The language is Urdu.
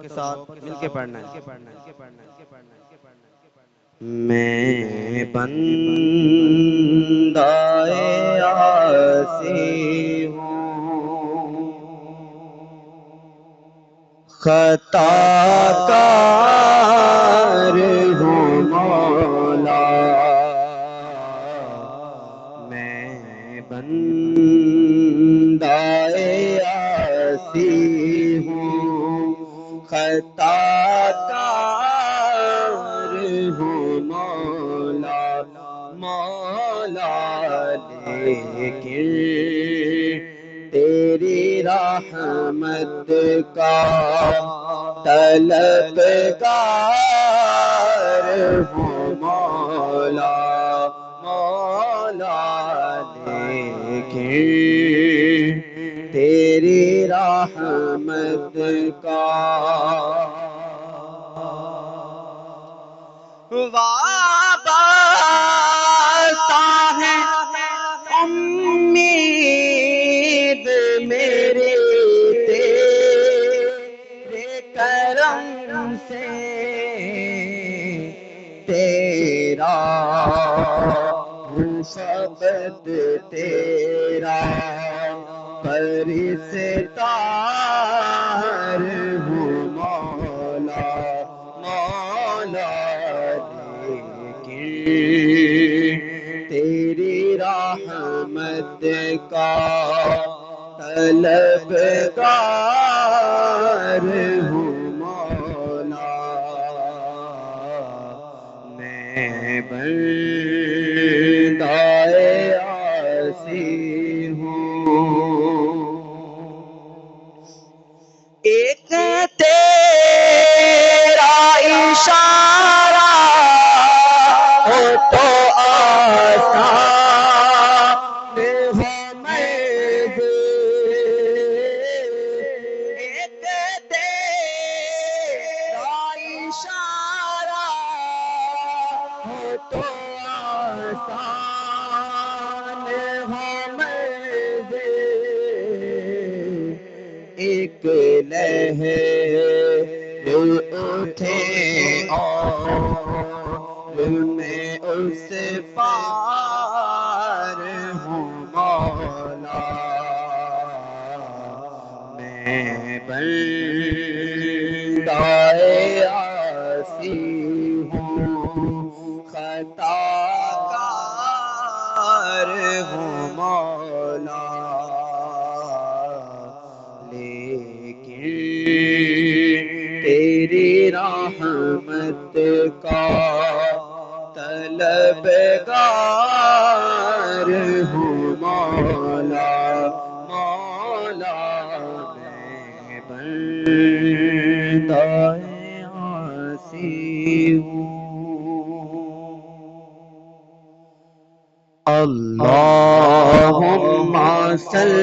کے ساتھ مل کے پڑھنا ہے۔ میں بندہ عاصی ہوں، خطا کار ہوں مولا، میں بندہ عاصی ہوں، خطا کار ہوں مولا، مولا لیکن تیری رحمت کا طلبگار ہوں مولا، مولا لیکن تیری رحمت کا وابستہ ہے امید میرے تیرے کرم سے، تیرا ہوں فقط تیرا پرستار ہوں مولا، مولا لیکن تیری رحمت کا طلبگار ہوں مولا، میں بندہ عاصی ہوں، ایک تیرا اشارہ ہو تو آسان ہو منزل، ایک تیرا اشارہ ہو تو آسان ہو منزل، ایک لہر اٹھے اور میں اس پار ہوں مولا، میں بندہ عاصی ہوں، خطا کار ہوں مولا، لیکن تیری رحمت کا طلبگار ہوں مولا، مولا میں بندہ عاصی ہوں۔ اللہم صل